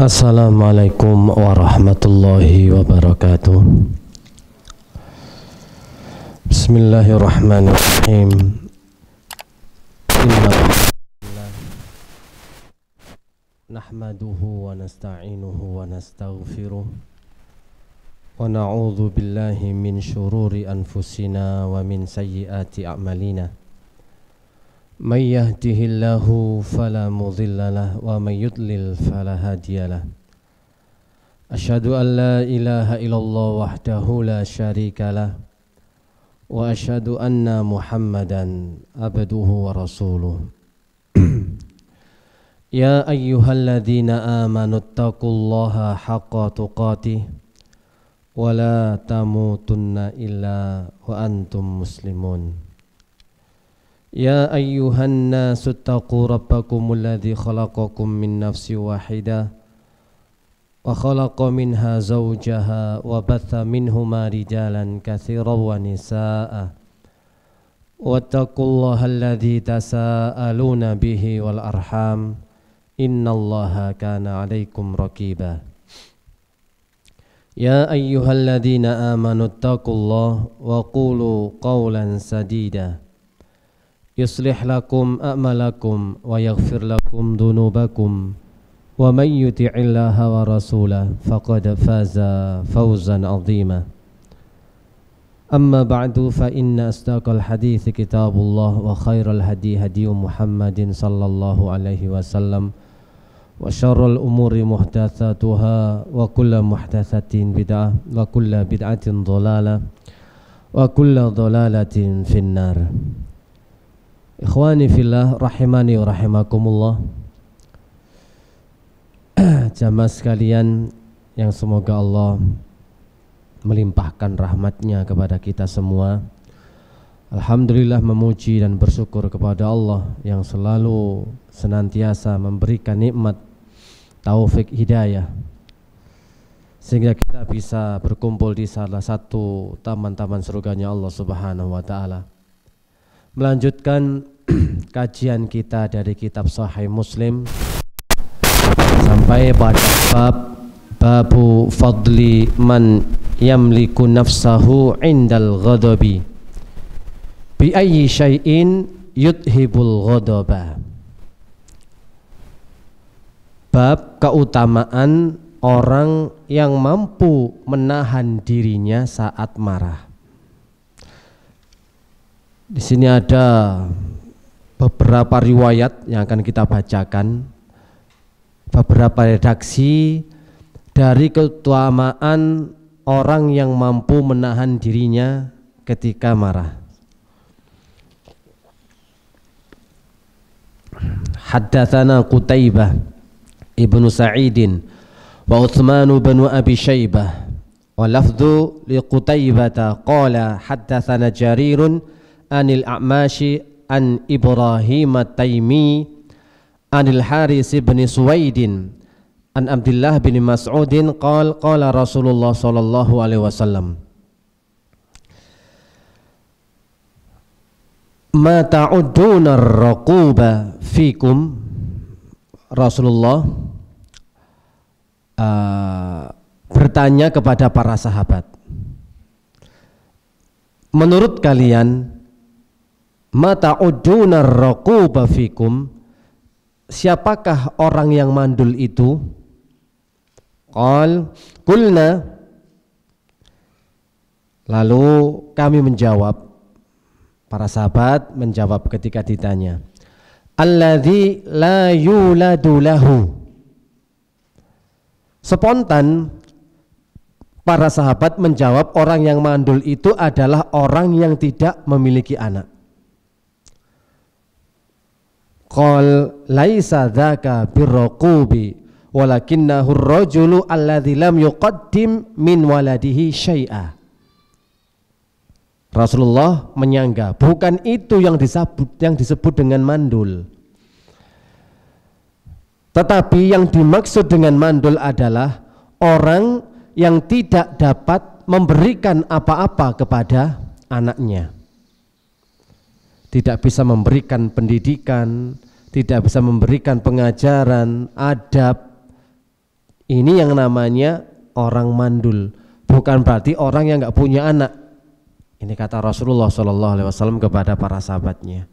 Assalamualaikum warahmatullahi wabarakatuh. Bismillahirrahmanirrahim. Nahmaduhu wa nasta'inuhu wa nastaghfiruh wa na'udzu billahi min syururi anfusina wa min sayyiati a'malina. May yahdihillahu fala mudilla lahu wa may yudlil fala hadiyalah. Asyhadu an la ilaha illallah wahdahu la syarika lah wa asyhadu anna Muhammadan abduhu wa rasuluh. Ya ayyuhalladzina amanu taqullaha haqqa tuqatih wa la tamutunna illa wa antum muslimun. Ya ayyuhan nasu taqu rabbakumul ladzi khalaqakum min nafsin wahidah wa khalaqa minha zawjaha wa batha minhuma rijalan katsiran wa nisaa'a wattaqullaha alladzi tasaaluna bihi wal arham innallaha kana 'alaikum raqiba. Ya ayyuhalladzina amanu taqullaha wa qulu qawlan sadida yuslih lakum a'malakum wa yaghfir lakum dhunubakum wa may yuti'illaha wa rasulahu faqad faza fawzan 'azima. Amma ba'du fa inna asdaqal hadithi kitabullah wa khairal hadi hadi Muhammadin sallallahu alaihi wasallam wa syarrul umuri muhdatsatuha wa kullu muhdatsatin bid'ah wa kullu bid'atin dhalalah wa kullu dhalalatin finnar. Ikhwani fillah rahimani wa rahimakumullah. Jamaah sekalian yang semoga Allah melimpahkan rahmatnya kepada kita semua. Alhamdulillah, memuji dan bersyukur kepada Allah yang selalu senantiasa memberikan nikmat taufik hidayah sehingga kita bisa berkumpul di salah satu taman-taman surganya Allah Subhanahu wa taala. Melanjutkan kajian kita dari kitab Sahih Muslim sampai pada babu fadli man yamliku nafsahu indal ghadabi bi ayyi syai'in yudhibul ghadaba. Bab keutamaan orang yang mampu menahan dirinya saat marah. Di sini ada beberapa riwayat yang akan kita bacakan, beberapa redaksi dari keutamaan orang yang mampu menahan dirinya ketika marah. Haddatsana Qutaibah ibnu Sa'idin wa Utsman bin Abi Syaibah wa lafdhu li Qutaibah qala haddatsana Jarirun anil A'mashi an Ibrahim at-Taimi anil Haris bin Suwaidin an Abdullah bin Mas'udin qala Rasulullah sallallahu alaihi wasallam ma ta'udduna ar-raquba fikum. Rasulullah bertanya kepada para sahabat, menurut kalian ma ta'udduna ar-raquba fikum, siapakah orang yang mandul itu? Qulna, lalu kami menjawab, para sahabat menjawab ketika ditanya, alladzi la yuladu lahu. Spontan para sahabat menjawab, orang yang mandul itu adalah orang yang tidak memiliki anak. Qal laisa dzaka birraqubi walakinnahu ar-rajulu alladzi lam yuqaddim min waladihi syai'a. Rasulullah menyangga bukan itu yang disebut dengan mandul. Tetapi yang dimaksud dengan mandul adalah orang yang tidak dapat memberikan apa-apa kepada anaknya. Tidak bisa memberikan pendidikan, tidak bisa memberikan pengajaran, adab Ini yang namanya orang mandul, bukan berarti orang yang nggak punya anak. Ini kata Rasulullah SAW kepada para sahabatnya.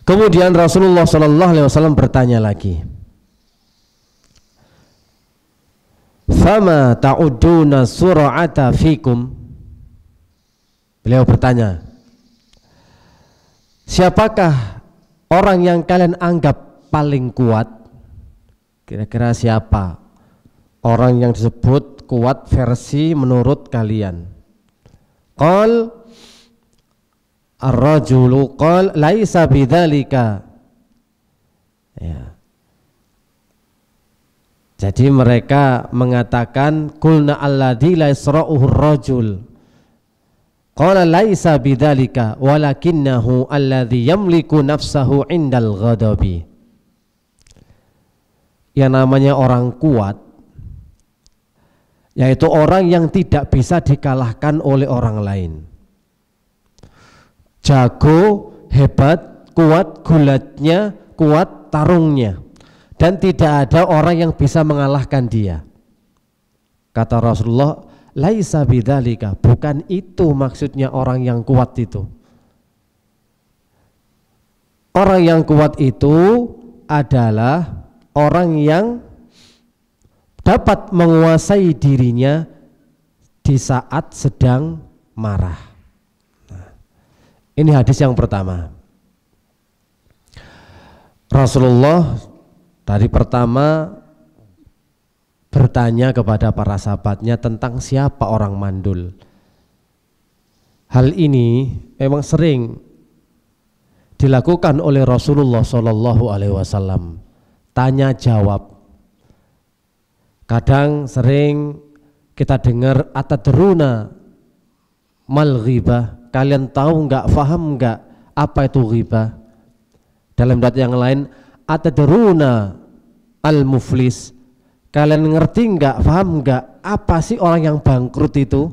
Kemudian Rasulullah SAW bertanya lagi, fama ta'uduna sura'ata fikum. Beliau bertanya, siapakah orang yang kalian anggap paling kuat? Kira-kira siapa orang yang disebut kuat versi menurut kalian? Qal ar-rajulu qal laisa bidzalika. Ya. Jadi mereka mengatakan qulna alladzi la yasra'uhu ar-rajul. Qala laisa bidzalika walakinnahu alladzi yamliku nafsahu 'indal ghadabi. Yang namanya orang kuat yaitu orang yang tidak bisa dikalahkan oleh orang lain. Jago, hebat, kuat gulatnya, kuat tarungnya, dan tidak ada orang yang bisa mengalahkan dia. Kata Rasulullah, laisa bidzalika, bukan itu maksudnya orang yang kuat itu. Orang yang kuat itu adalah orang yang dapat menguasai dirinya di saat sedang marah. Ini hadis yang pertama. Rasulullah dari pertama bertanya kepada para sahabatnya tentang siapa orang mandul. Hal ini memang sering dilakukan oleh Rasulullah SAW. Tanya jawab. Kadang sering kita dengar atadruna mal ghibah. Kalian tahu enggak, faham enggak apa itu ghibah? Dalam ayat yang lain, atadruna al muflis. Kalian ngerti enggak, faham enggak apa sih orang yang bangkrut itu?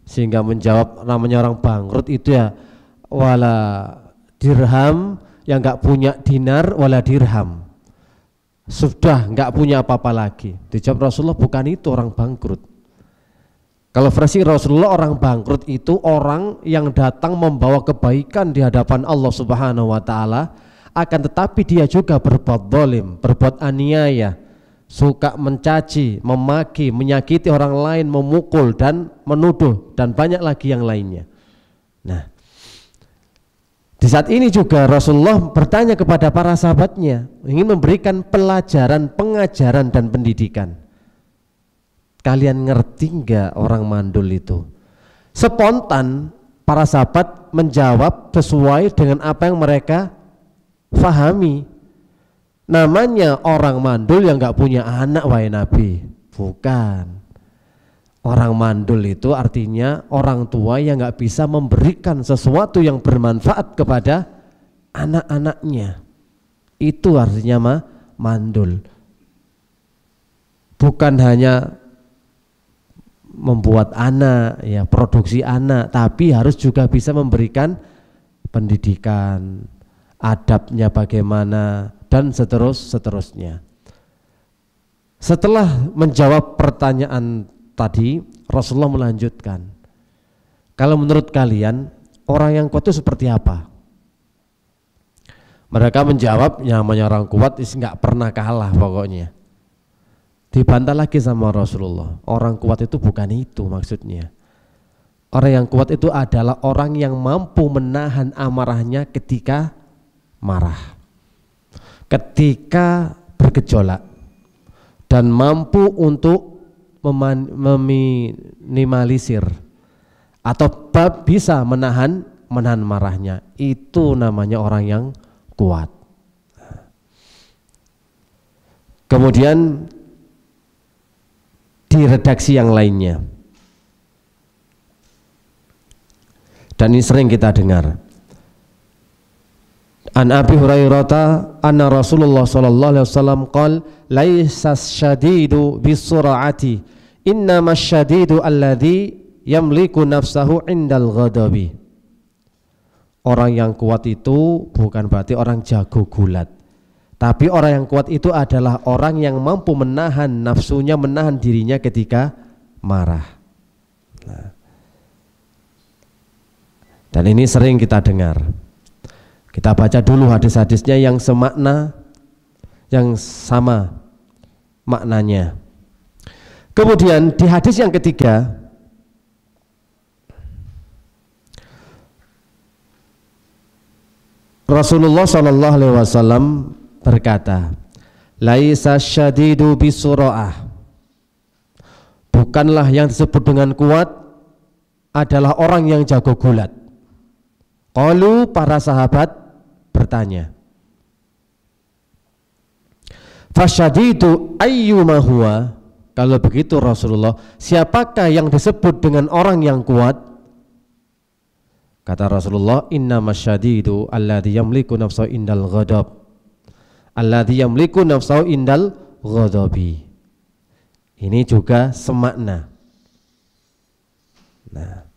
Sehingga menjawab namanya orang bangkrut itu ya wala dirham, yang enggak punya dinar wala dirham. Sudah enggak punya apa-apa lagi. Dijawab Rasulullah, bukan itu orang bangkrut. Kalau versi Rasulullah, orang bangkrut itu orang yang datang membawa kebaikan di hadapan Allah Subhanahu wa taala, akan tetapi dia juga berbuat zalim, berbuat aniaya, suka mencaci, memaki, menyakiti orang lain, memukul dan menuduh dan banyak lagi yang lainnya. Nah, di saat ini juga Rasulullah bertanya kepada para sahabatnya, ingin memberikan pelajaran, pengajaran dan pendidikan. Kalian ngerti enggak orang mandul itu? Spontan para sahabat menjawab sesuai dengan apa yang mereka fahami. Namanya orang mandul yang enggak punya anak, wahai Nabi. Bukan. Orang mandul itu artinya orang tua yang enggak bisa memberikan sesuatu yang bermanfaat kepada anak-anaknya. Itu artinya mandul. Bukan hanya membuat anak, ya produksi anak, tapi harus juga bisa memberikan pendidikan, adabnya bagaimana, dan seterusnya. Setelah menjawab pertanyaan tadi, Rasulullah melanjutkan, kalau menurut kalian orang yang kuat itu seperti apa? Mereka menjawab, namanya orang kuat nggak pernah kalah pokoknya. Dibantah lagi sama Rasulullah, orang kuat itu bukan itu maksudnya. Orang yang kuat itu adalah orang yang mampu menahan amarahnya ketika marah, ketika bergejolak, dan mampu untuk meminimalisir atau bisa menahan marahnya. Itu namanya orang yang kuat. Kemudian di redaksi yang lainnya, dan ini sering kita dengar, an Abi Hurairah anna Rasulullah sallallahu alaihi wasallam qala laisa syadidu bisur'ati innama syadidu alladhi yamliku nafsahu indal ghadabi. Orang yang kuat itu bukan berarti orang jago gulat, Tapi orang yang kuat itu adalah orang yang mampu menahan nafsunya, menahan dirinya ketika marah. Nah. Dan ini sering kita dengar. Kita baca dulu hadis-hadisnya yang semakna, yang sama maknanya. Kemudian di hadis yang ketiga, Rasulullah SAW berkata, laisa syadidu bisura'ah, bukanlah yang disebut dengan kuat adalah orang yang jago gulat. Qalu, para sahabat bertanya, fasyadidu ayyuma huwa, kalau begitu Rasulullah, siapakah yang disebut dengan orang yang kuat? Kata Rasulullah, innamasyadidu alladhi yamliku nafsahu indal ghadab, alladhi yamliku nafsahu indal ghadabi. Ini juga semakna. Nah,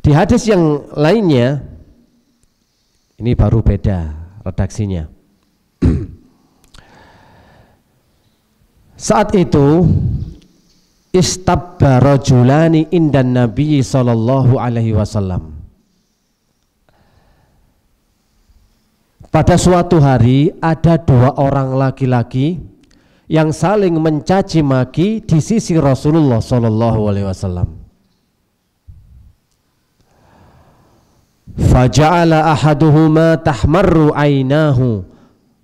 di hadis yang lainnya ini baru beda redaksinya. Saat itu istabba rajulani indan Nabi sallallahu alaihi wasallam. Pada suatu hari ada dua orang laki-laki yang saling mencaci maki di sisi Rasulullah sallallahu alaihi wasallam. Faja'ala ahaduhuma tahmarru ainahu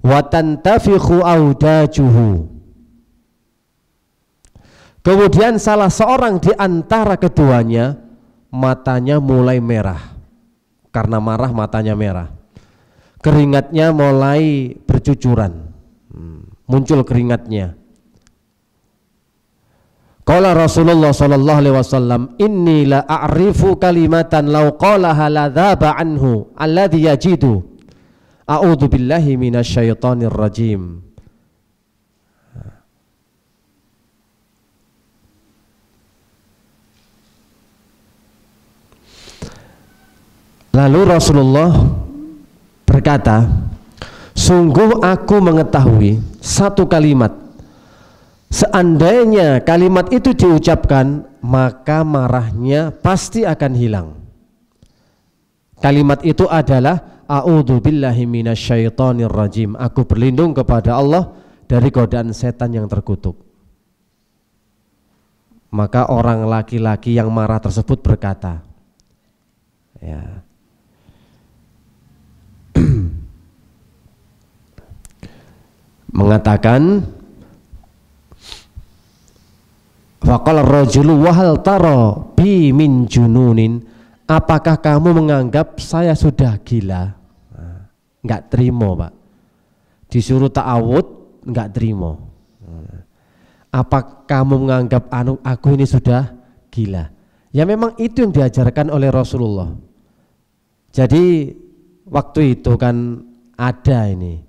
wa tantafikhu audajuhu. Kemudian salah seorang di antara keduanya matanya mulai merah. Karena marah matanya merah. Keringatnya mulai bercucuran, muncul keringatnya. Qala Rasulullah sallallahu alaihi wasallam, inni la a'rifu kalimatan law qalaha la dhaba anhu alladhi yajidu. A'udzu billahi minasyaitonir rajim. Lalu Rasulullah berkata, sungguh aku mengetahui satu kalimat, seandainya kalimat itu diucapkan maka marahnya pasti akan hilang. Kalimat itu adalah a'udzu billahi minasyaitonir rajim, aku berlindung kepada Allah dari godaan setan yang terkutuk. Maka orang laki-laki yang marah tersebut berkata, ya, mengatakan, faqala ar-rajulu wa hal tara bi min jununin, apakah kamu menganggap saya sudah gila? Enggak terima, Pak. Disuruh ta'awud enggak terima. Apa kamu menganggap aku ini sudah gila? Ya memang itu yang diajarkan oleh Rasulullah. Jadi waktu itu kan ada ini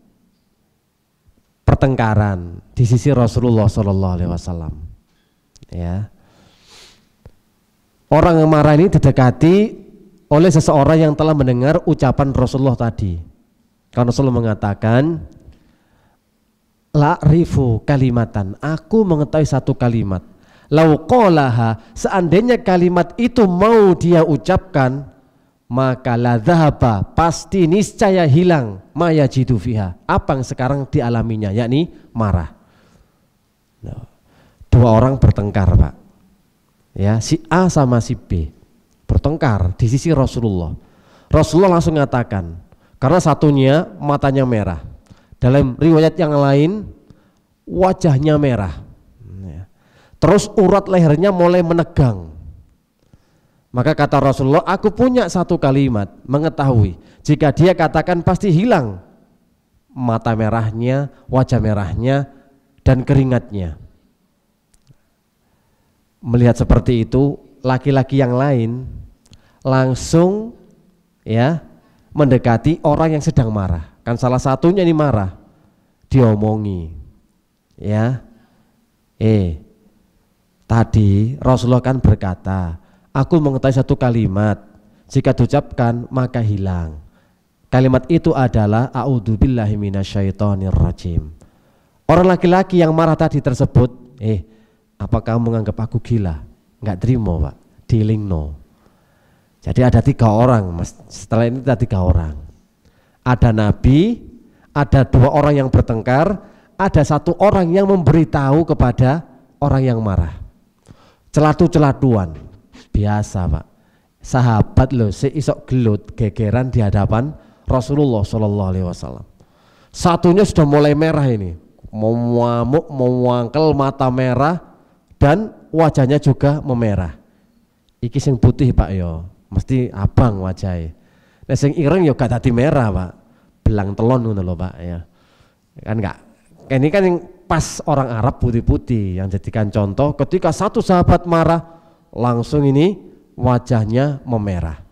pertengkaran di sisi Rasulullah sallallahu alaihi wasallam. Ya. Orang yang marah ini didekati oleh seseorang yang telah mendengar ucapan Rasulullah tadi. Karena Rasulullah mengatakan, la rifu kalimatan, aku mengetahui satu kalimat. Lau qalaha, seandainya kalimat itu mau dia ucapkan, maka la dhahaba, pasti niscaya hilang ma yajidu fiha, apa yang sekarang dialaminya, yakni marah. Dua orang bertengkar, Pak. Ya, si A sama si B bertengkar di sisi Rasulullah. Rasulullah langsung mengatakan, karena satunya matanya merah, dalam riwayat yang lain wajahnya merah, terus urat lehernya mulai menegang. Maka kata Rasulullah, aku punya satu kalimat, mengetahui jika dia katakan pasti hilang mata merahnya, wajah merahnya, dan keringatnya. Melihat seperti itu, laki-laki yang lain langsung ya mendekati orang yang sedang marah. Kan salah satunya ini marah, diomongi, ya, tadi Rasulullah kan berkata, aku mengetahui satu kalimat, jika diucapkan maka hilang. Kalimat itu adalah a'udzubillahi minasyaitonirrajim. Orang laki-laki yang marah tadi tersebut, apa kamu menganggap aku gila? Enggak terima, Pak. Dilingno. Jadi ada 3 orang, Mas. Setelah ini ada 3 orang. Ada nabi, ada 2 orang yang bertengkar, ada 1 orang yang memberitahu kepada orang yang marah. Celatu-celatuan. Biasa, Pak. Sahabat loh, seisok gelut gegeran di hadapan Rasulullah Shallallahu Alaihi Wasallam. Satunya sudah mulai merah ini, mau ngamuk, mau wangkel, mata merah dan wajahnya juga memerah. Iki sing putih, Pak, yo mesti abang wajahnya. Nah sing ireng yo gak dadi merah, Pak, belang telon ngono lho, Pak, ya kan enggak. Ini kan yang pas orang Arab putih-putih yang jadikan contoh. Ketika satu sahabat marah, langsung ini wajahnya memerah.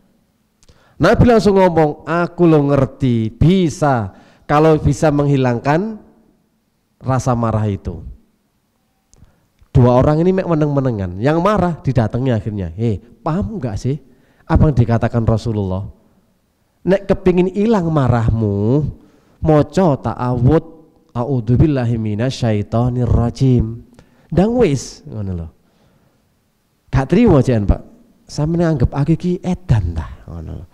Nabi langsung ngomong, aku lo ngerti bisa, kalau bisa menghilangkan rasa marah itu. 2 orang ini meneng-menengan, yang marah didatangi akhirnya. Paham nggak sih apa yang dikatakan Rasulullah? Nek kepingin hilang marahmu, moco ta'awud a'udzubillahi minasyaitonirrajim. Ndang wis ngono lho. Gak trimo jen, Pak. Sampeyan anggap aku iki edan ta ngono.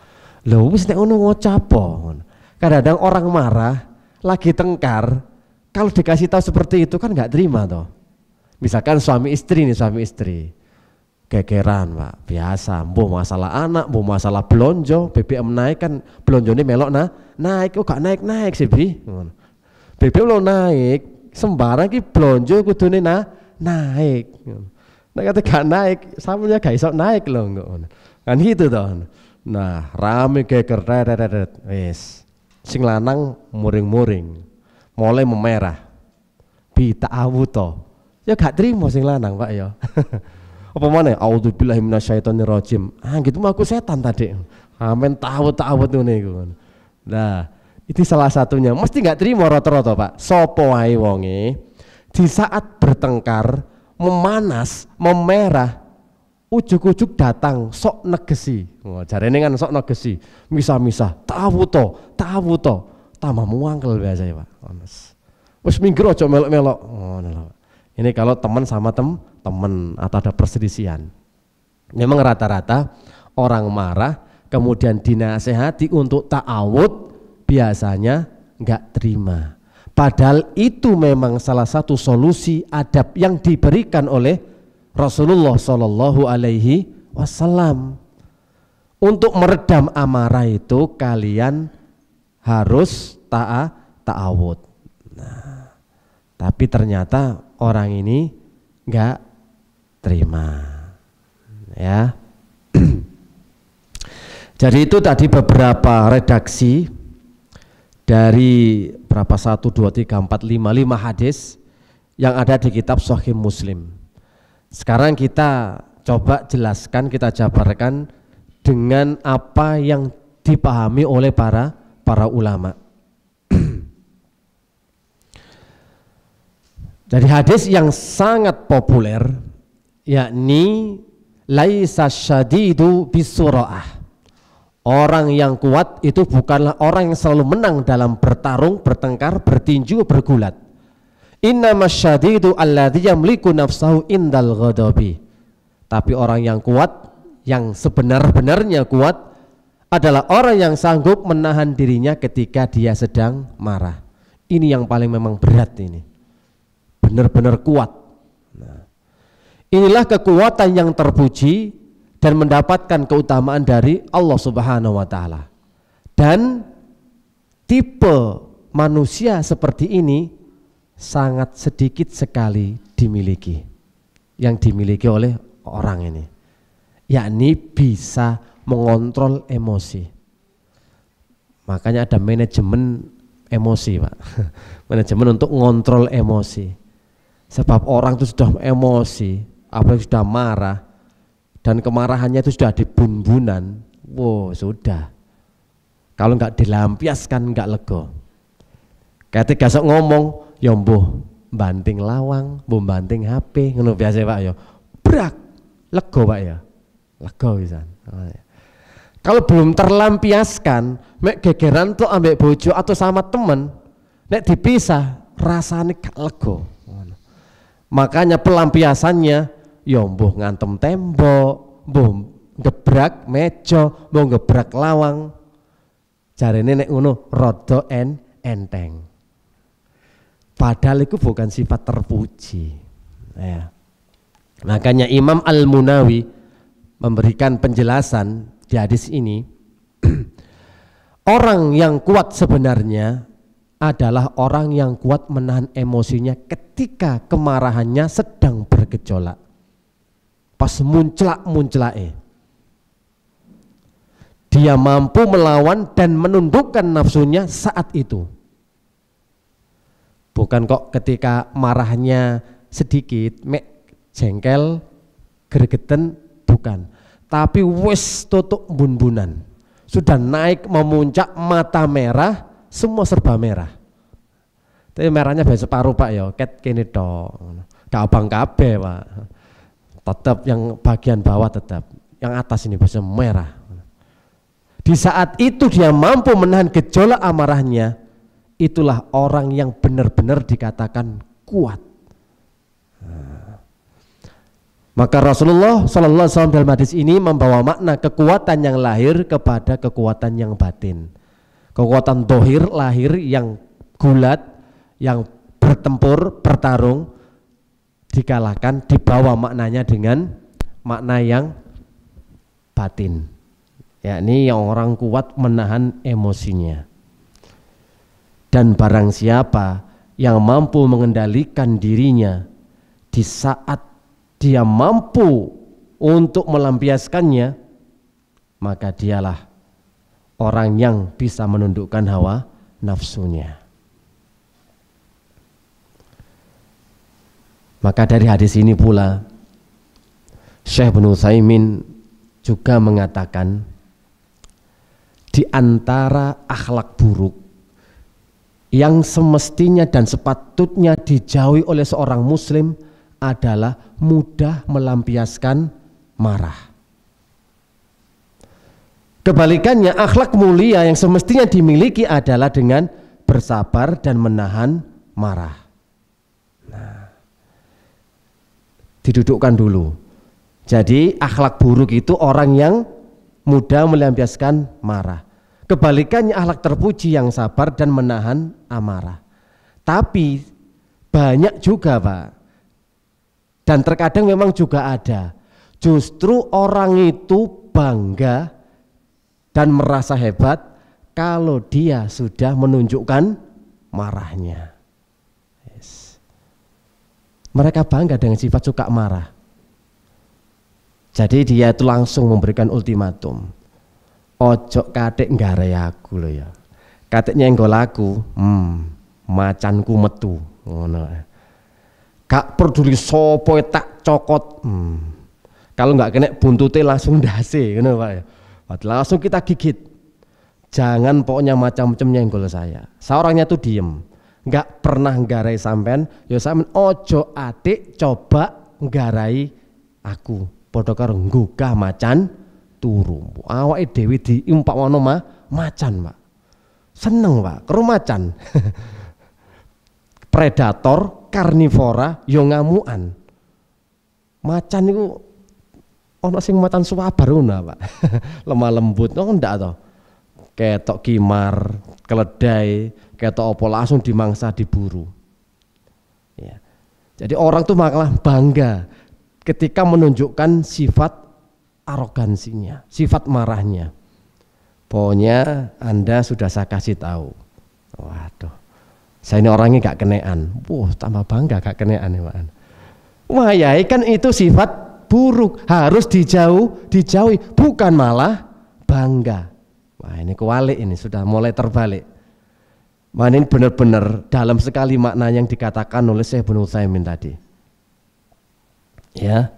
Lho wis nek ngono ngocapo ngono. Kadang-kadang orang marah lagi tengkar, kalau dikasih tahu seperti itu kan nggak terima toh. Misalkan suami istri nih, suami istri gegeran, Pak, biasa, mbuh masalah anak, mbuh masalah belonjo, BBM naik kan belonjone melok naik kok gak naik sih Bi. Ngono. BBM lo naik, sembarang ki belonjo kudune naik. Nek kate gak naik, sampeyan gak iso naik lho ngono. Kan gitu toh. Nah, rame geger wis. Sing lanang muring-muring, mulai memerah. Bi ta'awud to. Ya gak trimo sing lanang, Pak, ya. Apa mana? A'udzubillahi minasyaitonirrajim. Gitu mah aku setan tadi. Amen ta'awud ngene iku. Nah, itu salah satunya. Mesti gak trimo rata-rata, Pak. Sopo wae wonge di saat bertengkar, memanas, memerah, ujuk-ujuk datang sok negesi. Jarene kan sok negesi. Misah-misah, ta'awud to. Tambah muangkel biasa ya, Pak. Wis minggir aja melok-melok. Ngono lho. Ini kalau teman sama teman atau ada perselisihan. Memang rata-rata orang marah kemudian dinasehati untuk ta'awud biasanya enggak terima. Padahal itu memang salah satu solusi adab yang diberikan oleh Rasulullah Shallallahu Alaihi Wasallam. Untuk meredam amarah itu kalian harus ta'awud. Nah, tapi ternyata orang ini enggak terima, ya. Jadi itu tadi beberapa redaksi dari berapa 1, 2, 3, 4, 5 hadis yang ada di kitab Sahih Muslim. Sekarang kita coba jelaskan, kita jabarkan dengan apa yang dipahami oleh para ulama. Jadi hadis yang sangat populer yakni laisa syadidu bisura'ah. Orang yang kuat itu bukanlah orang yang selalu menang dalam bertarung, bertengkar, bertinju, bergulat. Innamas syadidu alladzi yamliku nafsahu indal ghadabi. Tapi orang yang kuat, yang sebenar-benarnya kuat adalah orang yang sanggup menahan dirinya ketika dia sedang marah. Ini yang paling memang berat ini. Benar-benar kuat. Nah, inilah kekuatan yang terpuji dan mendapatkan keutamaan dari Allah Subhanahu wa taala. Dan tipe manusia seperti ini sangat sedikit sekali dimiliki. Yang dimiliki oleh orang ini. Yakni bisa mengontrol emosi. Makanya ada manajemen emosi, Pak. Manajemen untuk mengontrol emosi. Sebab orang itu sudah emosi, apalagi sudah marah, dan kemarahannya itu sudah dibun-bunan, wow sudah. Kalau nggak dilampiaskan nggak lego. Ketika sok ngomong, ya mbuh banting lawang, mbuh banting HP, ngono biasa Pak ya. Brak, lego Pak ya, lego bisa. Kalau belum terlampiaskan, mek gegeran tuh ambek bojo atau sama temen, nek dipisah rasanya gak lega. Makanya pelampiasannya, ya mbuh ngantem tembok, mbuh gebrak meja, mbuh gebrak lawang. Jarene nek ngono rada enteng. Padahal itu bukan sifat terpuji. Ya. Makanya Imam Al-Munawi memberikan penjelasan di hadis ini, orang yang kuat sebenarnya adalah orang yang kuat menahan emosinya ketika kemarahannya sedang bergejolak. Pas munclak-munclake. Dia mampu melawan dan menundukkan nafsunya saat itu. Bukan kok ketika marahnya sedikit, mek jengkel, gregeten, bukan. Tapi wis tutuk bun-bunan, sudah naik memuncak, mata merah, semua serba merah. Tapi merahnya biasa separuh Pak ya, ket kene tok. Gak abang kabeh Pak. Tetap yang bagian bawah tetap, yang atas ini bisa merah. Di saat itu dia mampu menahan gejolak amarahnya, itulah orang yang benar-benar dikatakan kuat. Maka Rasulullah Sallallahu Alaihi Wasallam dalam hadis ini membawa makna kekuatan yang lahir kepada kekuatan yang batin. Kekuatan dohir lahir yang gulat, yang bertempur, bertarung, dikalahkan, dibawa maknanya dengan makna yang batin. Yakni yang orang kuat menahan emosinya. Dan barang siapa yang mampu mengendalikan dirinya di saat dia mampu untuk melampiaskannya, maka dialah orang yang bisa menundukkan hawa nafsunya. Maka dari hadis ini pula Syekh Ibnu Utsaimin juga mengatakan, di antara akhlak buruk yang semestinya dan sepatutnya dijauhi oleh seorang muslim adalah mudah melampiaskan marah. Kebalikannya, akhlak mulia yang semestinya dimiliki adalah dengan bersabar dan menahan marah. Nah, didudukkan dulu. Jadi akhlak buruk itu orang yang mudah melampiaskan marah. Kebalikannya akhlak terpuji yang sabar dan menahan amarah. Tapi banyak juga Pak, dan terkadang memang juga ada, justru orang itu bangga dan merasa hebat kalau dia sudah menunjukkan marahnya. Yes. Mereka bangga dengan sifat suka marah. Jadi dia itu langsung memberikan ultimatum. Ojo katik nggare aku loh ya. Katik nyenggol aku, macanku metu. Ngono. Gak peduli sopo tak cokot. Kalau nggak kena buntute langsung dasi, gitu Pak ya. Langsung kita gigit. Jangan pokoknya macam-macam nyenggol saya. Seorangnya tuh diem, nggak pernah nggarai sampean. Ya sampean ojo atik coba nggarai aku. Padha karo nggugah macan turu. Awake dhewe diumpamano macan, Pak. Seneng, Pak, karo macan. Predator, karnivora, yo ngamukan. Macan itu ono sing macan suwabar ngono, Pak. Lemah lembut, kok ndak to. Ketok kimar, keledai, ketok apa langsung dimangsa diburu. Ya. Jadi orang tuh malah bangga ketika menunjukkan sifat arogansinya, sifat marahnya. Pokoknya Anda sudah saya kasih tahu. Waduh, saya ini orangnya gak kenean. Wah, tambah bangga gak kenean ya Pak. Wah ya kan itu sifat buruk, harus dijauhi, bukan malah bangga. Wah ini kewalik, ini sudah mulai terbalik. Wah ini benar-benar dalam sekali makna yang dikatakan oleh Syekh Ibnu Utsaimin tadi. Ya,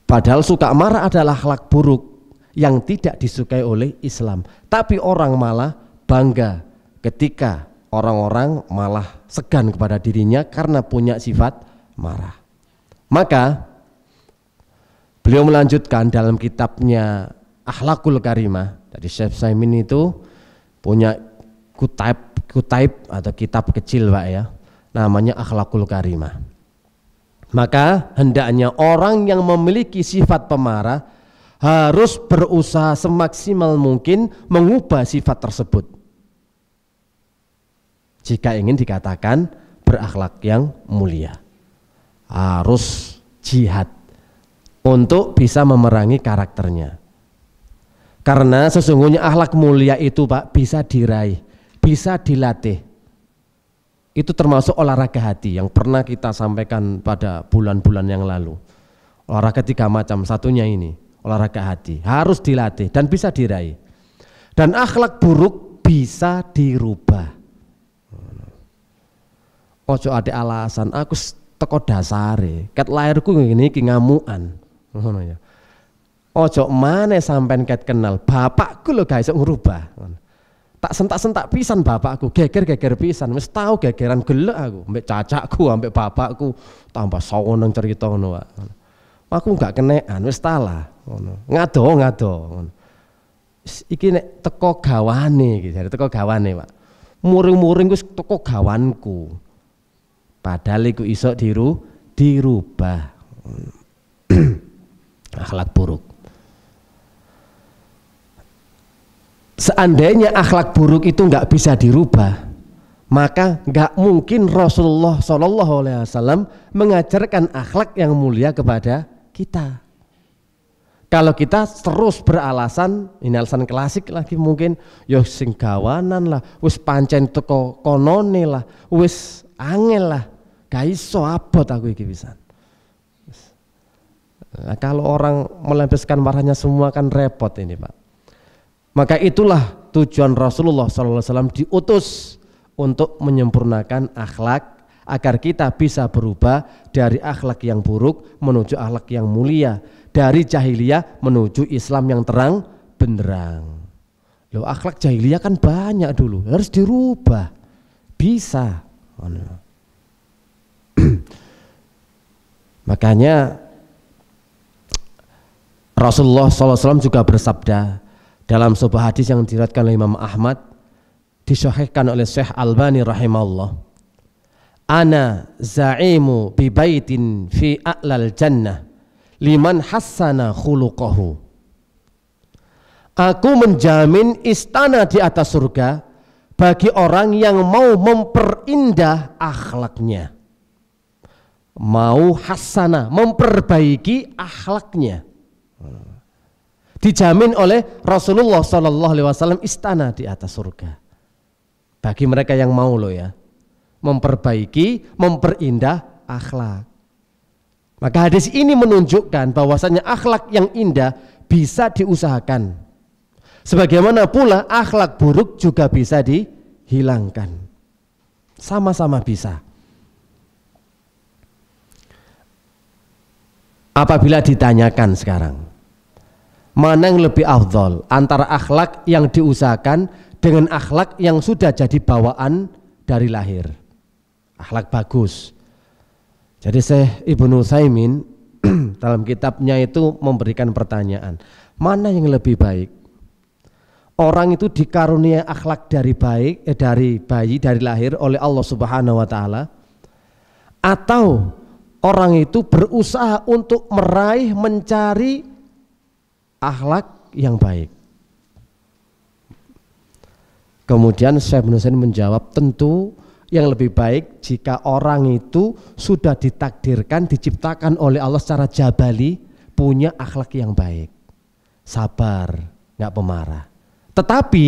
padahal suka marah adalah akhlak buruk yang tidak disukai oleh Islam. Tapi orang malah bangga ketika orang-orang malah segan kepada dirinya karena punya sifat marah. Maka beliau melanjutkan dalam kitabnya Akhlakul Karimah. Jadi Syekh Utsaimin itu punya kutaib atau kitab kecil Pak ya, namanya Akhlakul Karimah. Maka hendaknya orang yang memiliki sifat pemarah harus berusaha semaksimal mungkin mengubah sifat tersebut jika ingin dikatakan berakhlak yang mulia. Harus jihad untuk bisa memerangi karakternya. Karena sesungguhnya akhlak mulia itu Pak bisa diraih, bisa dilatih. Itu termasuk olahraga hati yang pernah kita sampaikan pada bulan-bulan yang lalu. Olahraga 3 macam, satunya ini olahraga hati, harus dilatih dan bisa diraih. Dan akhlak buruk bisa dirubah. Ojo ada alasan aku teko dasare, ket lahirku ngene iki ngamukan. Ngono ya. Ojo maneh sampean ket kenal bapakku lho gak iso ngrubah. Tak sentak-sentak pisan bapakku, geger-geger pisan, wis tau gegeran gelek aku, ambek cacakku, ambek bapakku, tambah seneng cerita ngono wae. Aku gak kenekan, wis talah ngono. Ngado. Iki nek teko gawane iki, jare teko gawane, Pak. Muring-muring wis teko gawanku. Padahal iku iso dirubah. Akhlak buruk. Seandainya akhlak buruk itu nggak bisa dirubah, maka nggak mungkin Rasulullah SAW mengajarkan akhlak yang mulia kepada kita. Kalau kita terus beralasan, ini alasan klasik lagi mungkin, yo sing gawanan lah, wis pancen teko konone lah, wis angel lah, gak iso abot aku iki pisan. Nah, kalau orang melampiaskan marahnya semua kan repot ini Pak. Maka itulah tujuan Rasulullah SAW diutus untuk menyempurnakan akhlak agar kita bisa berubah dari akhlak yang buruk menuju akhlak yang mulia, dari jahiliyah menuju Islam yang terang benderang. Loh, akhlak jahiliyah kan banyak dulu, harus dirubah. Bisa. Makanya Rasulullah SAW juga bersabda dalam sebuah hadis yang diriwayatkan oleh Imam Ahmad, disahihkan oleh Syekh Albani rahimahullah. Ana za'imu bi baitin fi a'lal jannah liman hassana khuluquhu. Aku menjamin istana di atas surga bagi orang yang mau memperindah akhlaknya. Mau hasanah, memperbaiki akhlaknya. Dijamin oleh Rasulullah SAW istana di atas surga bagi mereka yang mau loh ya, memperbaiki, memperindah akhlak. Maka hadis ini menunjukkan bahwasanya akhlak yang indah bisa diusahakan, sebagaimana pula akhlak buruk juga bisa dihilangkan, sama-sama bisa. Apabila ditanyakan sekarang, mana yang lebih afdol antara akhlak yang diusahakan dengan akhlak yang sudah jadi bawaan dari lahir, akhlak bagus. Jadi Syekh Ibnu Utsaimin dalam kitabnya itu memberikan pertanyaan, mana yang lebih baik? Orang itu dikarunia akhlak dari bayi dari lahir oleh Allah Subhanahu wa taala, atau orang itu berusaha untuk meraih, mencari akhlak yang baik? Kemudian Syekh Ibnu Utsaimin menjawab, tentu yang lebih baik jika orang itu sudah ditakdirkan, diciptakan oleh Allah secara jabali, punya akhlak yang baik, sabar, nggak pemarah. Tetapi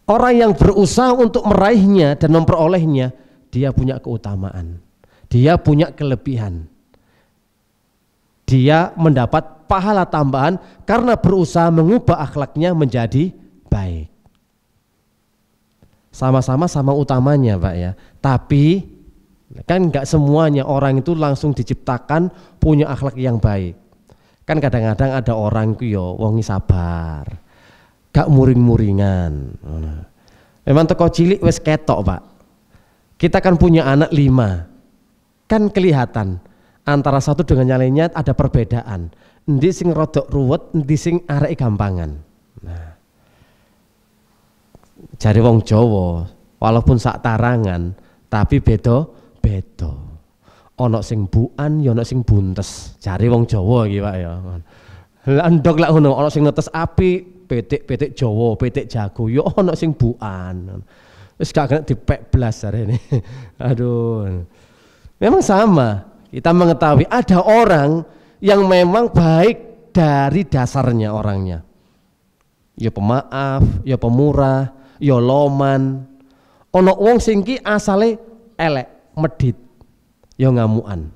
orang yang berusaha untuk meraihnya dan memperolehnya, dia punya keutamaan, dia punya kelebihan, dia mendapat pahala tambahan karena berusaha mengubah akhlaknya menjadi baik. Sama-sama sama utamanya Pak ya. Tapi kan nggak semuanya orang itu langsung diciptakan punya akhlak yang baik. Kan kadang-kadang ada orang itu yo wongi sabar, gak muring-muringan. Memang teko cilik wis ketok Pak. Kita kan punya anak 5, kan kelihatan antara satu dengan yang lainnya ada perbedaan. Endi sing rodok ruwet, endi sing arek gampangan. Nah, jare wong Jawa, walaupun sak tarangan, tapi beda. Ana sing buan, ya ana sing buntes. Jare wong Jawa iki Pak ya. Lah ndok lak ngono, ana sing netes apik, pitik Jawa, pitik jago, ya ana sing buan. Wis gak kena dipek blas jarene. Aduh. Memang sama. Kita mengetahui ada orang yang memang baik dari dasarnya orangnya. Ya pemaaf, ya pemurah, ya loman. Ono wong sing ki asale elek, medit, ya ngamukan.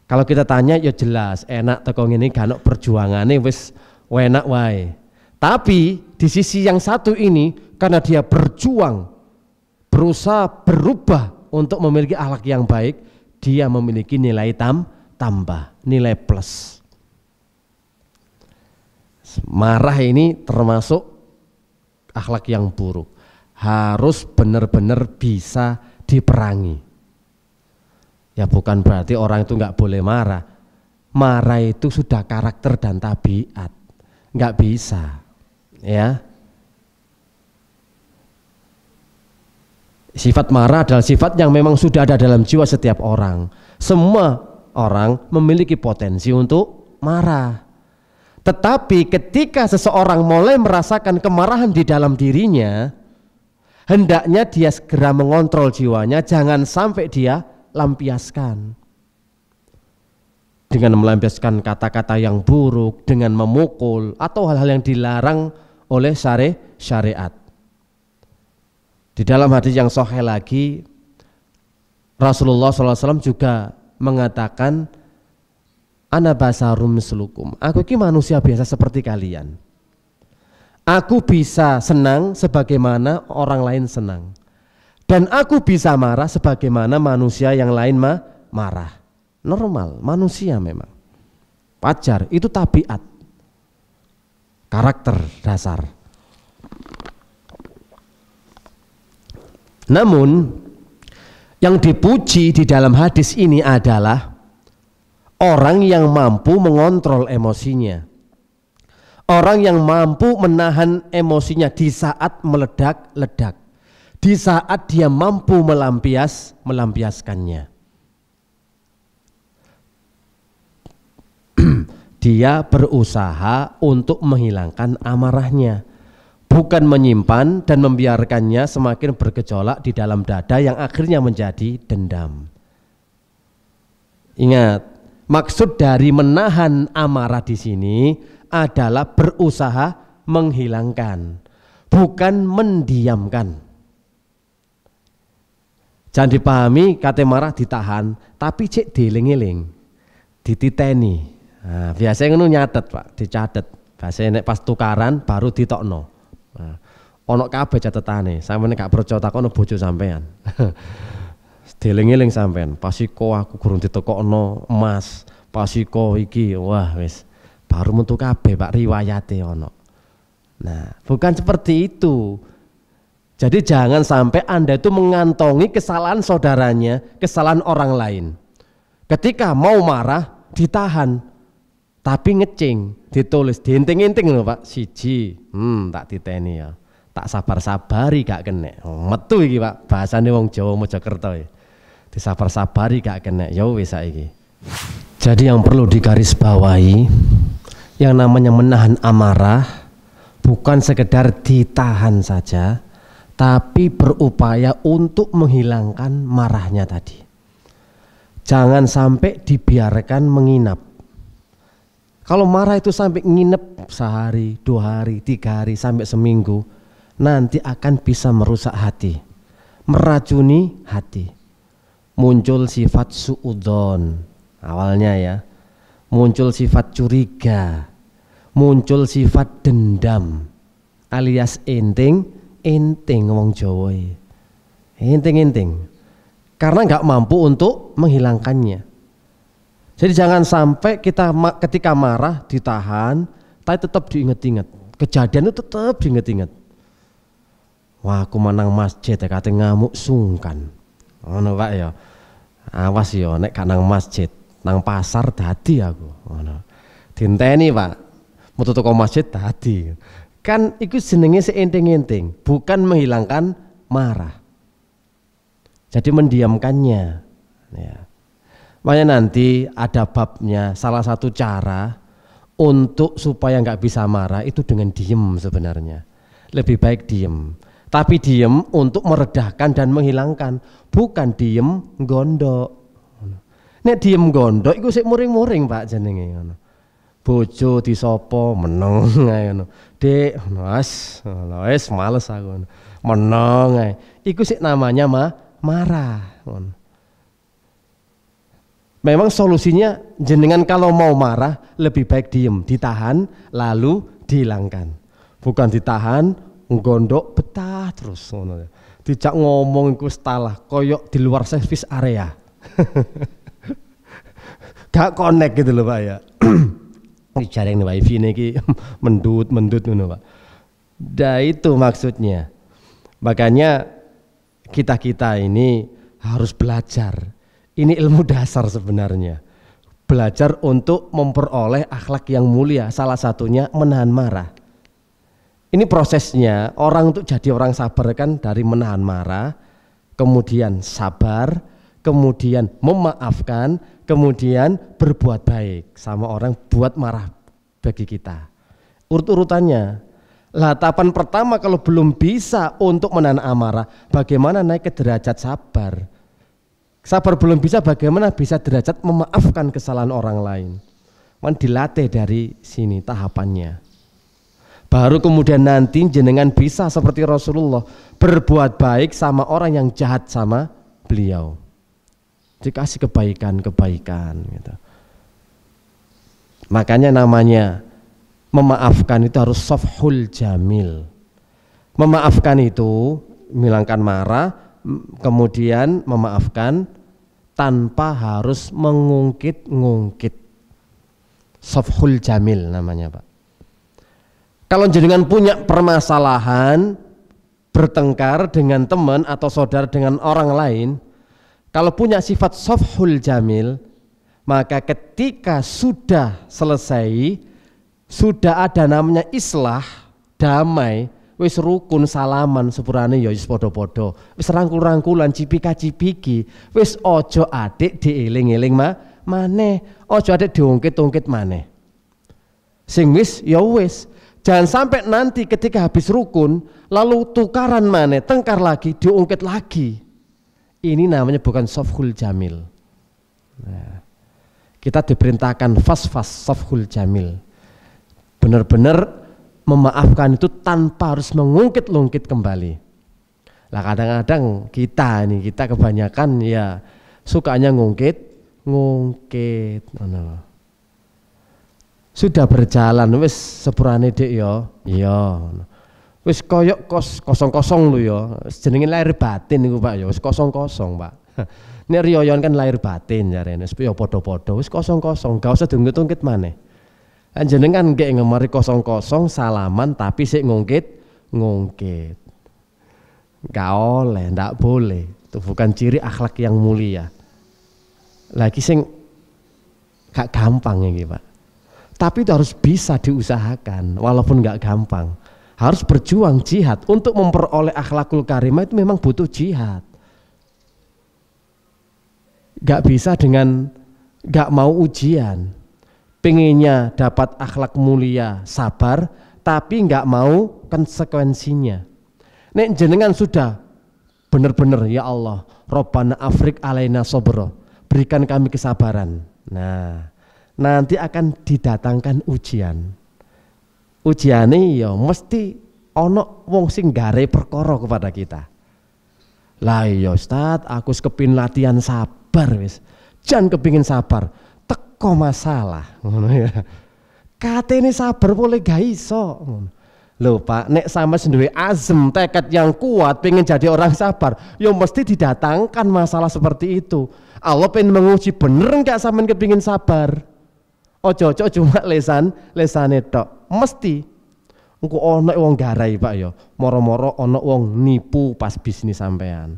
Kalau kita tanya ya jelas, enak teko ngene gak ono perjuangane wis enak wae. Tapi di sisi yang satu ini karena dia berjuang, berusaha berubah untuk memiliki akhlak yang baik, dia memiliki nilai tambah, nilai plus. Marah ini termasuk akhlak yang buruk, harus benar-benar bisa diperangi. Ya bukan berarti orang itu nggak boleh marah. Marah itu sudah karakter dan tabiat, nggak bisa, ya. Sifat marah adalah sifat yang memang sudah ada dalam jiwa setiap orang. Semua orang memiliki potensi untuk marah. Tetapi ketika seseorang mulai merasakan kemarahan di dalam dirinya, hendaknya dia segera mengontrol jiwanya, jangan sampai dia lampiaskan. Dengan melampiaskan kata-kata yang buruk, dengan memukul, atau hal-hal yang dilarang oleh syariat. Di dalam hadis yang sahih lagi, Rasulullah SAW juga mengatakan, ana basarum mislukum, aku ini manusia biasa seperti kalian. Aku bisa senang sebagaimana orang lain senang, dan aku bisa marah sebagaimana manusia yang lain marah. Normal, manusia memang wajar, itu tabiat, karakter dasar. Namun yang dipuji di dalam hadis ini adalah orang yang mampu mengontrol emosinya, orang yang mampu menahan emosinya di saat meledak-ledak, di saat dia mampu melampiaskannya. Dia berusaha untuk menghilangkan amarahnya, bukan menyimpan dan membiarkannya semakin bergejolak di dalam dada yang akhirnya menjadi dendam. Ingat, maksud dari menahan amarah di sini adalah berusaha menghilangkan, bukan mendiamkan. Jangan dipahami kata marah ditahan, tapi cek dieling-eling, dititeni. Nah, biasanya ngono nyatet Pak, dicatet. Biasanya nek pas tukaran baru ditokno. Nah, ono kabeh catetane, sampeyan gak percaya takono bojo sampean. Dieling-eling sampean, pasiko aku gurung ditekokno emas, pasiko iki, wah wis baru metu kabeh Pak riwayate ono. Nah, bukan seperti itu. Jadi jangan sampai Anda itu mengantongi kesalahan saudaranya, kesalahan orang lain. Ketika mau marah ditahan, tapi ngecing, ditulis, diinting-inting loh Pak, siji, tak titeni ya, tak sabar-sabari gak kena, metu iki Pak, bahasane wong Jawa Mojokerto ya, disabar-sabari gak kena, ya wis saiki. Jadi yang perlu digarisbawahi, yang namanya menahan amarah, bukan sekedar ditahan saja, tapi berupaya untuk menghilangkan marahnya tadi. Jangan sampai dibiarkan menginap. Kalau marah itu sampai nginep sehari, 2 hari, 3 hari, sampai seminggu, nanti akan bisa merusak hati, meracuni hati. Muncul sifat suudzon awalnya ya, muncul sifat curiga, muncul sifat dendam, alias enting wong Jawa. Enting, karena nggak mampu untuk menghilangkannya. Jadi jangan sampai kita ketika marah ditahan, tapi tetap diinget-inget. Kejadian itu tetap diinget-inget. Wah, aku menang masjid, kate ngamuk sungkan. Ngono Pak ya. Awas yo nek gak nang masjid, nang pasar dadi aku. Ngono. Dinteni, Pak. Metu teko masjid dadi. Kan iku jenenge seenting-enting, bukan menghilangkan marah. Jadi mendiamkannya. Ya. Makanya nanti ada babnya, salah satu cara untuk supaya nggak bisa marah itu dengan diem sebenarnya. Lebih baik diem. Tapi diem untuk meredahkan dan menghilangkan, bukan diem gondok. Nek diem gondok iku sik muring-muring Pak jenenge ngono. Bojo disopo meneng ae ngono. Dek, wis males aku ngono. Meneng ae. Iku sik namanya marah ngono. Memang solusinya jenengan kalau mau marah lebih baik diem, ditahan lalu dihilangkan. Bukan ditahan, nggondok betah terus ngono. Dijak ngomong iku salah, koyok di luar service area. Gak connect gitu loh Pak ya. Jaring wifi niki mendut ngono Pak. Nah itu maksudnya. Makanya kita ini harus belajar. Ini ilmu dasar sebenarnya. Belajar untuk memperoleh akhlak yang mulia. Salah satunya menahan marah. Ini prosesnya, orang untuk jadi orang sabar kan dari menahan marah, kemudian sabar, kemudian memaafkan, kemudian berbuat baik sama orang buat marah bagi kita. Urut-urutannya. Lah tahapan pertama kalau belum bisa untuk menahan amarah, bagaimana naik ke derajat sabar? Sabar belum bisa, bagaimana bisa derajat memaafkan kesalahan orang lain? Man dilatih dari sini tahapannya. Baru kemudian nanti jenengan bisa seperti Rasulullah berbuat baik sama orang yang jahat sama beliau. Dikasih kebaikan gitu. Makanya namanya memaafkan itu harus safhul jamil. Memaafkan itu menghilangkan marah, kemudian memaafkan tanpa harus mengungkit-ngungkit. Safhul jamil namanya Pak. Kalau jenengan punya permasalahan, bertengkar dengan teman atau saudara dengan orang lain, kalau punya sifat safhul jamil, maka ketika sudah selesai, sudah ada namanya islah, damai, wis rukun salaman sepurane ya wis padha-padha. Wis rangkul-rangkulan cipika-cipiki, wis ojo adik dieling-eling maneh, ojo adik diungkit-ungkit maneh. Sing wis ya wis. Jangan sampai nanti ketika habis rukun lalu tukaran maneh, tengkar lagi, diungkit lagi. Ini namanya bukan safhul jamil. Nah, kita diperintahkan fas safhul jamil. Benar-benar memaafkan itu tanpa harus mengungkit-ungkit kembali. Lah kadang-kadang kita kebanyakan ya sukanya ngungkit. Sudah berjalan wis sepurane Dik ya. Iya. Wis koyok kosong-kosong lho ya. Jenenge lahir batin niku Pak ya, wis kosong-kosong Pak. Nek riyoyon kan lahir batin jarene, wis ya padha-padha, wis kosong-kosong, gak usah diungkit-ungkit maneh. Jenengan nggih ngemari kosong-kosong salaman tapi sik ngungkit. Gak oleh, ndak boleh. Itu bukan ciri akhlak yang mulia. Lagi sing gak gampang iki, Pak. Tapi itu harus bisa diusahakan walaupun gak gampang. Harus berjuang jihad untuk memperoleh akhlakul karimah itu memang butuh jihad. Gak bisa dengan gak mau ujian. Pengennya dapat akhlak mulia, sabar, tapi nggak mau konsekuensinya. Nek jenengan sudah benar-benar ya Allah, Rabbana afrik alaina sabra, berikan kami kesabaran. Nah, nanti akan didatangkan ujian. Ujiane ya mesti ono wong sing gare perkara kepada kita. Lah ya Ustaz, aku kepin latihan sabar wis. Jan kepingin sabar. Teko masalah ngono ya. Katene sabar boleh gak iso. Lho Pak, nek sama sendiri azam tekad yang kuat pengen jadi orang sabar, ya mesti didatangkan masalah seperti itu. Allah pengen menguji bener enggak sampean kepingin sabar. Ojo cuma lesane tok. Mesti engko ono wong garai Pak ya. Moro-moro ono wong nipu pas bisnis sampean.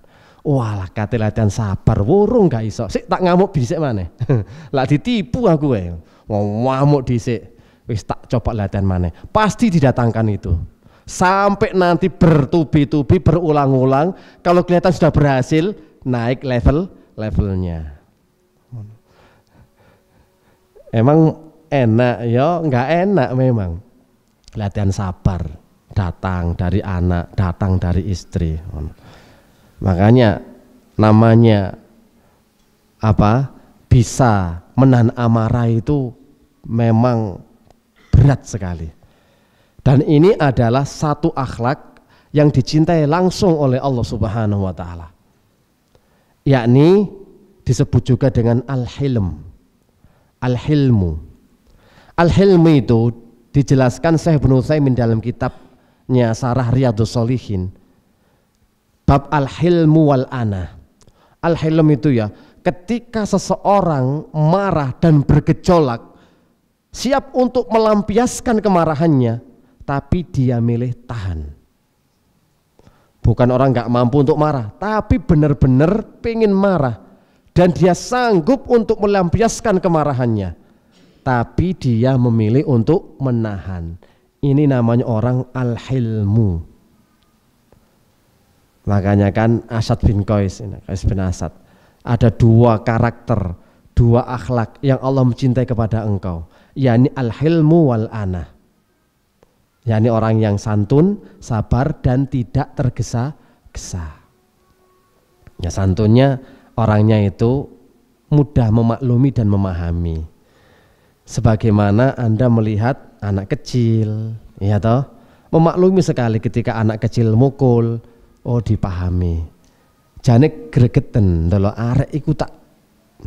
Walah kate latihan sabar, wurung gak iso. Sik tak ngamuk dhisik maneh. Lah ditipu aku ngamuk dhisik. Wis tak coba latihan maneh. Pasti didatangkan itu. Sampai nanti bertubi-tubi berulang-ulang, kalau kelihatan sudah berhasil, naik levelnya. Emang enak ya, enggak enak memang. Latihan sabar datang dari anak, datang dari istri. Makanya namanya bisa menahan amarah itu memang berat sekali. Dan ini adalah satu akhlak yang dicintai langsung oleh Allah Subhanahu wa taala. Yakni disebut juga dengan al-hilm. Al-hilmu. Al-hilmu itu dijelaskan Syekh Ibnu Utsaimin dalam kitabnya Syarah Riyadhus Shalihin. Bab al-hilmu wal ana. Al-hilm itu ya, ketika seseorang marah dan bergejolak, siap untuk melampiaskan kemarahannya, tapi dia milih tahan. Bukan orang gak mampu untuk marah, tapi benar-benar pengen marah dan dia sanggup untuk melampiaskan kemarahannya, tapi dia memilih untuk menahan. Ini namanya orang al-hilmu. Makanya kan Asad bin Qais bin Asad, ada dua karakter, dua akhlak yang Allah mencintai kepada engkau, yakni al-hilmu wal ana, yakni orang yang santun, sabar dan tidak tergesa-gesa. Ya, santunnya orangnya itu mudah memaklumi dan memahami. Sebagaimana Anda melihat anak kecil, ya toh, memaklumi sekali ketika anak kecil mukul. Oh, dipahami. Jane gregeten ndelok arek iku tak.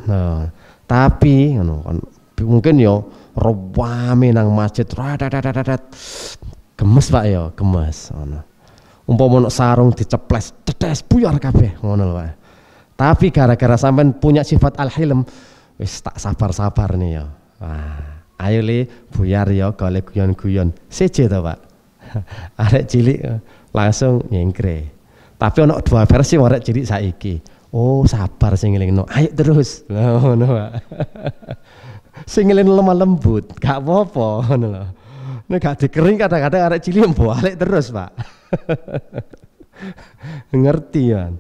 Nah, tapi mungkin yo rame nang masjid. Gemes Pak yo, gemes ngono. Umpama ono sarung diceples, tetes buyar kabeh ngono lho Pak. Tapi gara-gara sampean punya sifat al-hilm, wis tak sabar-sabar nih yo. Wah, ayo li buyar yo golek guyon-guyon. Seje to Pak. Arek cilik langsung nyengkre. Tapi ono dua versi arek cilik saiki. Oh, sabar sing ngelingno. Ayo terus. Ngono, Pak. Sing ngelingno lemah lembut, gak apa-apa ngono lho. Nek gak dikering kadang-kadang arek cilik balik terus, Pak. Ngerti kan.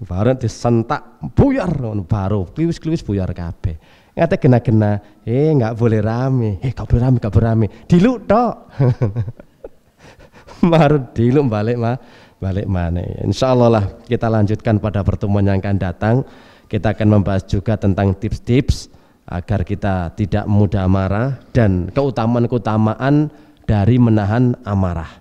Baru disentak buyar ngono baru kliwis-kliwis buyar kabeh. Ngate gena-gena, gak boleh rame. Gak boleh rame. Diluk tok. Baru diluk balik mana. Insyaallah lah kita lanjutkan pada pertemuan yang akan datang. Kita akan membahas juga tentang tips-tips agar kita tidak mudah marah dan keutamaan dari menahan amarah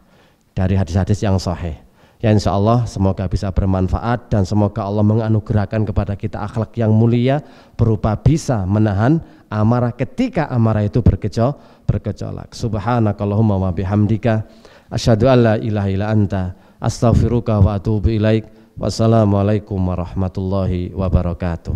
dari hadis-hadis yang sahih. Ya insyaallah semoga bisa bermanfaat dan semoga Allah menganugerahkan kepada kita akhlak yang mulia berupa bisa menahan amarah ketika amarah itu bergejolak. Subhanakallahumma wa bihamdika asyhadu an la ilaha illa anta astaghfiruka wa atubu ilaik. Wassalamualaikum warahmatullahi wabarakatuh.